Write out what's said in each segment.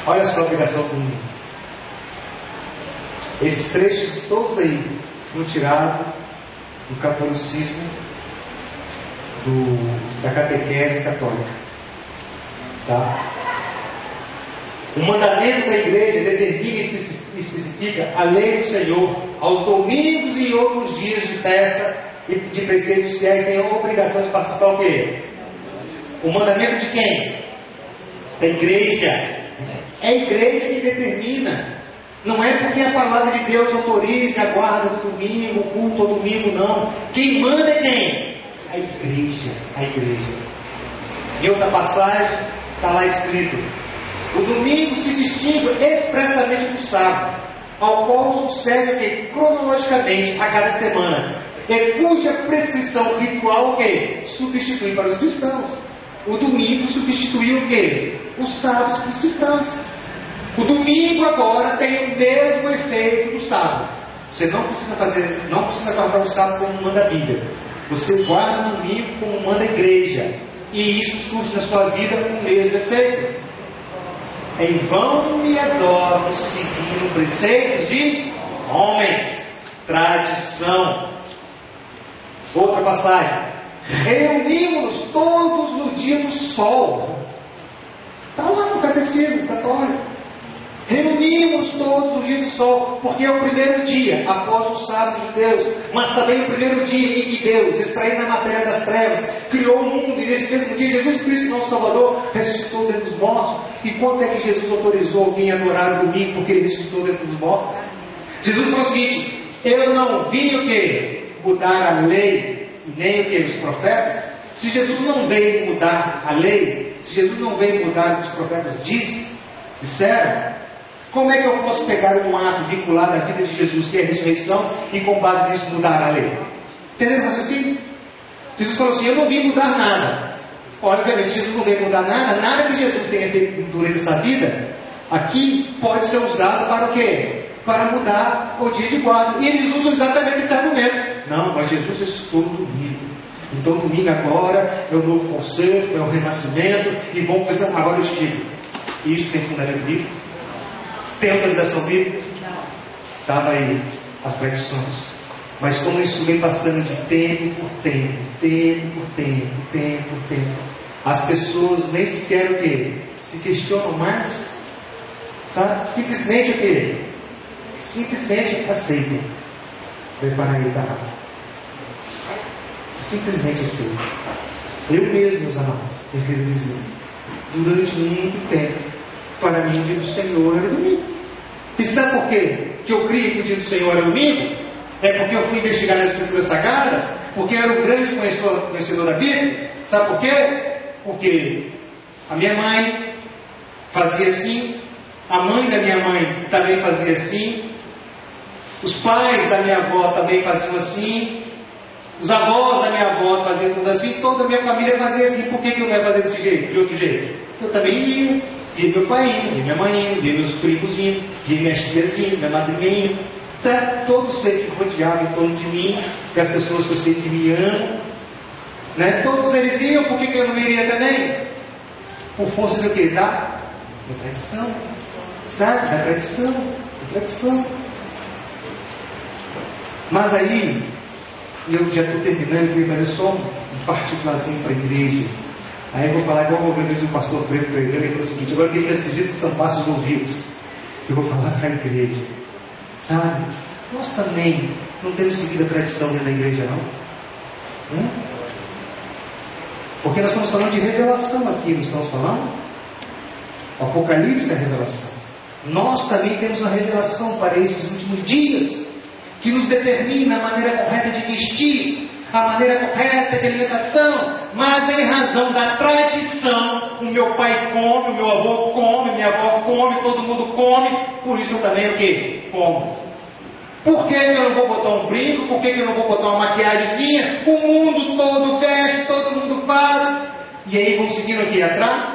Olha só a pregação do domingo. Esses trechos todos aí foram tirados do catolicismo, da catequese católica. Tá? O mandamento da igreja determina e especifica a lei do Senhor. Aos domingos e outros dias de festa e de preceitos fiéis têm a obrigação de participar o quê? O mandamento de quem? Da igreja. É a igreja que determina. Não é porque a palavra de Deus autoriza a guarda do domingo, o culto ao domingo, não. Quem manda é quem? A igreja. A igreja. Em outra passagem está lá escrito: o domingo se distingue expressamente do sábado, ao qual sucede o que? Cronologicamente a cada semana, e cuja prescrição ritual o que? Substitui para os cristãos. O domingo substituiu o que? Os sábados para os cristãos. O domingo agora tem o mesmo efeito do sábado. Você não precisa guardar o sábado como manda a Bíblia. Você guarda o domingo como manda a igreja. E isso surge na sua vida com o mesmo efeito. Em vão me adoram seguindo preceitos de homens. Tradição. Outra passagem. Reunimos-nos todos no dia do sol. Está lá no catecismo católico. Reunimos todos no dia do sol, porque é o primeiro dia após o sábado de Deus, mas também o primeiro dia em que Deus, extraindo a matéria das trevas, criou o mundo, e nesse mesmo dia Jesus Cristo, nosso Salvador, ressuscitou dentre os mortos. E quando é que Jesus autorizou alguém a adorar o domingo porque ele ressuscitou dentre os mortos? Jesus falou o seguinte: eu não vim o quê? Mudar a lei, nem o que? Os profetas. Se Jesus não veio mudar a lei, se Jesus não veio mudar o que os profetas disseram, como é que eu posso pegar um ato vinculado à vida de Jesus, que é a ressurreição, e com base nisso mudar a lei? Entendeu o raciocínio? Jesus falou assim: eu não vim mudar nada. Obviamente, Jesus não veio mudar nada. Nada que Jesus tenha feito durante essa vida, aqui pode ser usado para o quê? Para mudar o dia de guarda. E eles usam exatamente esse argumento. Não, mas Jesus ressuscitou no domingo. Então o domingo agora é o novo concerto, é o renascimento, e vamos pensar. Agora eu te digo, isso tem fundamento bíblico? Tem autorização bíblica? Estava aí as tradições. Mas como isso vem passando de tempo por tempo, as pessoas nem sequer o quê? Se questionam mais, sabe? Simplesmente o quê? Simplesmente aceitam. Prepara aí, tá? Simplesmente aceitam. Eu mesmo, meus amados, prefiro dizer, durante muito tempo, para mim o dia do Senhor era domingo. E sabe por quê que eu criei que o dia do Senhor era domingo? É porque eu fui investigar nas Escrituras Sagradas, porque era um grande conhecedor da Bíblia. Sabe por quê? Porque a minha mãe fazia assim, a mãe da minha mãe também fazia assim, os pais da minha avó também faziam assim, os avós da minha avó faziam tudo assim, toda a minha família fazia assim. Por que eu não ia fazer desse jeito, de outro jeito? Eu também ia, via meu pai indo, via minha mãe indo, via meus primos indo, via minhas tias indo, minha madrinha indo. Tá? Todos sei que rodeavam em torno de mim, que as pessoas que eu sei que me amam, né? Todos eles iam, por que eu não iria também? Por força do que? Da tradição, sabe? Da tradição. Mas aí, eu já estou terminando, eu queria fazer só um particularzinho para a igreja. Aí eu vou falar igual uma vez o pastor Preto pregando, ele falou o seguinte: agora eu queria que as visitas tampassem os ouvidos. Eu vou falar para a igreja. Sabe? Nós também não temos seguido a tradição dentro da igreja, não? Porque nós estamos falando de revelação aqui, não estamos falando? O Apocalipse é a revelação. Nós também temos uma revelação para esses últimos dias, que nos determina a maneira correta de vestir, a maneira correta de alimentação, mas em razão da tradição, o meu pai come, o meu avô come, minha avó come, todo mundo come, por isso eu também o quê? Como. Por que eu não vou botar um brinco? Por que eu não vou botar uma maquiagemzinha? O mundo todo veste, todo mundo faz. E aí vão seguindo aqui atrás?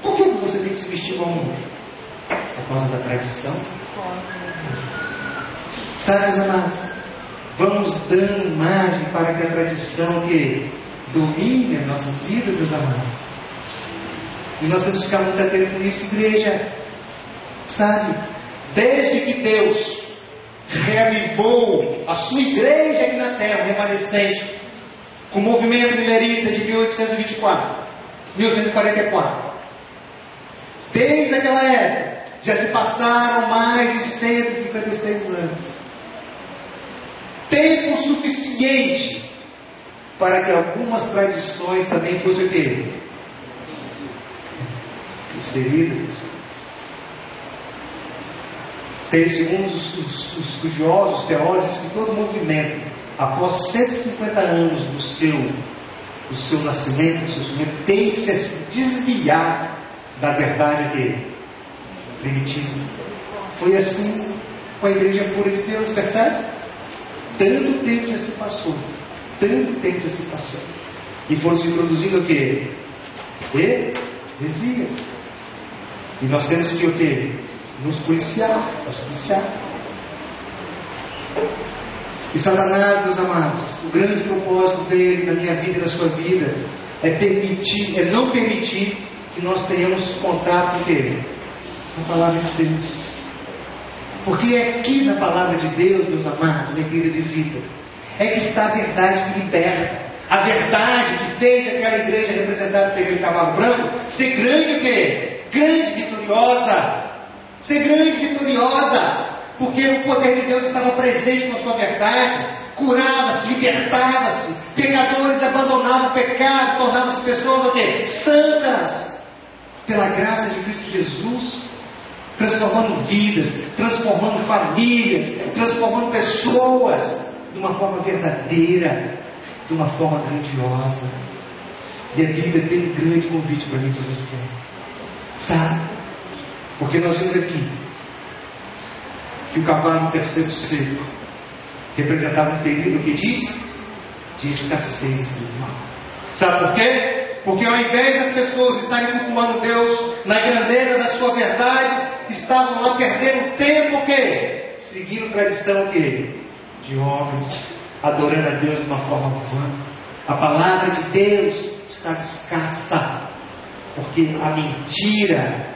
Por que você tem que se vestir como mundo? Por causa da tradição. Sabe, meus amados? Vamos dando margem para que a tradição que domine as nossas vidas, meus amados. E nós temos que ficar muito atentos com isso, igreja. Sabe? Desde que Deus reavivou a sua igreja aqui na terra, remanescente, com o movimento milerita de 1844. Desde aquela época, já se passaram mais de 156 anos. Tempo suficiente para que algumas tradições também fossem o quê? Inseridas. Segundo os estudiosos, teólogos, que todo movimento, após 150 anos do seu nascimento, do seu surgimento, tem que se desviar da verdade primitiva. Foi assim com a igreja pura de Deus, percebe? Tanto tempo já se passou. Tanto tempo já se passou. E foram se introduzindo o quê? Heresias. E nós temos que o quê? Nos policiar. E Satanás, meus amados, o grande propósito dele na minha vida e na sua vida é não permitir que nós tenhamos contato com a palavra de Deus. Porque é aqui na palavra de Deus, meus amados, minha querida visita, é que está a verdade que liberta. A verdade que fez aquela igreja representada por aquele cavalo branco ser grande o quê? Grande e vitoriosa. Ser grande e vitoriosa. Porque o poder de Deus estava presente com a sua verdade. Curava-se, libertava-se. Pecadores abandonavam o pecado, tornavam-se pessoas o quê? Santas. Pela graça de Cristo Jesus, transformando vidas, transformando famílias, transformando pessoas de uma forma verdadeira, de uma forma grandiosa. E a Bíblia tem um grande convite para mim e para você, sabe? Porque nós vimos aqui que o cavalo no terceiro seco representava um período que diz de escassez do mal. Sabe por quê? Porque ao invés das pessoas estarem cultuando Deus na grandeza da sua verdade, estavam lá perdendo tempo o quê? Seguindo tradição o quê? De homens, adorando a Deus de uma forma vã. A palavra de Deus estava escassa, porque a mentira,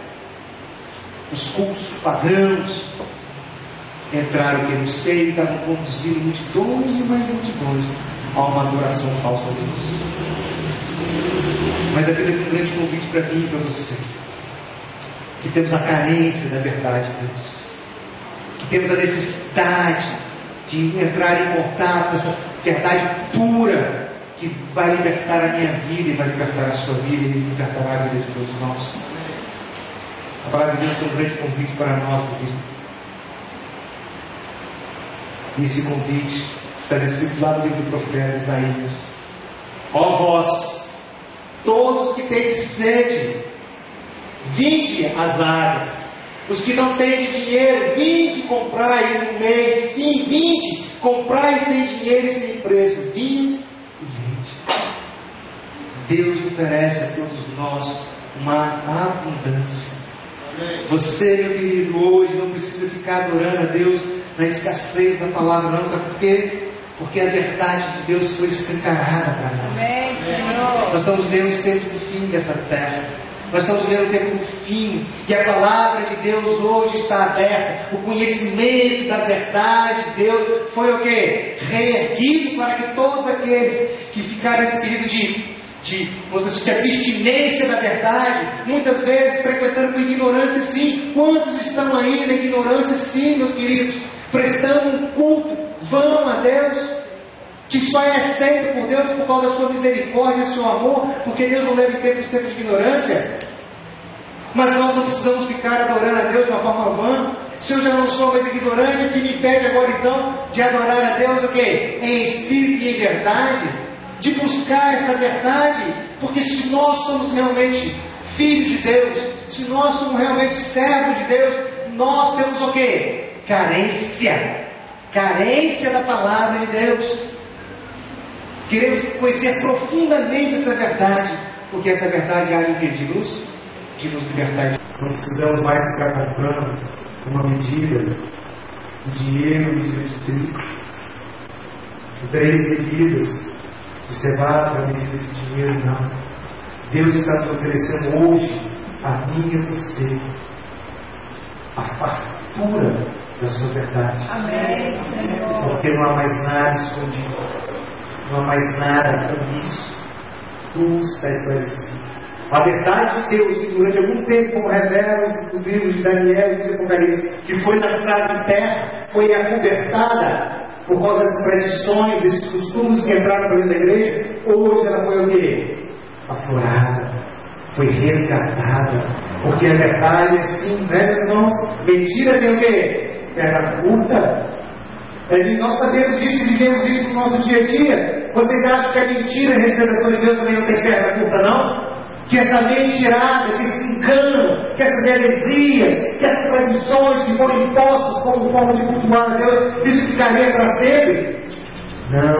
os cultos pagãos entraram pelo seio e estavam conduzindo multidões e mais multidões a uma adoração falsa a Deus. Mas a Bíblia tem um grande convite para mim e para você, que temos a carência da verdade de Deus, que temos a necessidade de entrar em contato com essa verdade pura, que vai libertar a minha vida e vai libertar a sua vida e libertará a vida de todos nós. A palavra de Deus tem um grande convite para nós, porque esse convite está escrito lá no livro do profeta Isaías: ó vós, todos que têm sede, vinde às águas. Os que não têm dinheiro, vinde comprai um mês. Sim, vinde, comprai sem dinheiro e sem preço. Vinde e vinde. Deus oferece a todos nós uma abundância. Você, meu querido, hoje não precisa ficar adorando a Deus na escassez da palavra, não. Sabe por quê? Porque a verdade de Deus foi escancarada para nós. Amém. Nós estamos vendo os tempos do fim dessa terra. Nós estamos vendo o tempo do fim. E a palavra de Deus hoje está aberta. O conhecimento da verdade de Deus foi o quê? Reerguido para que todos aqueles que ficaram nesse período de abstinência da verdade, muitas vezes frequentando com ignorância, sim. Quantos estão ainda em ignorância, sim, meus queridos? Prestando um culto vão a Deus, que só é aceito por Deus por causa da sua misericórdia e do seu amor, porque Deus não leva em tempos de ignorância. Mas nós não precisamos ficar adorando a Deus de uma forma vã. Se eu já não sou mais ignorante, o que me impede agora então de adorar a Deus o quê? Em espírito e em verdade, de buscar essa verdade, porque se nós somos realmente filhos de Deus, se nós somos realmente servos de Deus, nós temos o quê? Carência da palavra de Deus. Queremos conhecer profundamente essa verdade, porque essa verdade há de nos libertar. Não precisamos mais ficar comprando uma medida de dinheiro, medida de trigo, 3 medidas de cevada para medida de dinheiro, não. Deus está te oferecendo hoje, a mim e a você, a fartura da sua verdade. Amém, Senhor. Porque não há mais nada escondido, não há mais nada omisso. Tudo está esclarecido. A verdade de Deus, que durante algum tempo, como revela os livros de Daniel e de Apocalipse, que foi lançada em terra, foi acobertada por causa das tradições, desses costumes que entraram para dentro da igreja. Hoje ela foi o quê? Aflorada, foi resgatada. Porque a verdade é assim, né, irmãos? Mentira tem o quê? Perna curta. Nós sabemos disso e vivemos isso no nosso dia a dia. Vocês acham que a mentira a respeito das coisas de Deus também não tem perna curta, não? Que essa mentirada, que esse engano, que essas heresias, que essas tradições que foram impostas como forma de cultuar a Deus, isso ficaria para sempre? Não.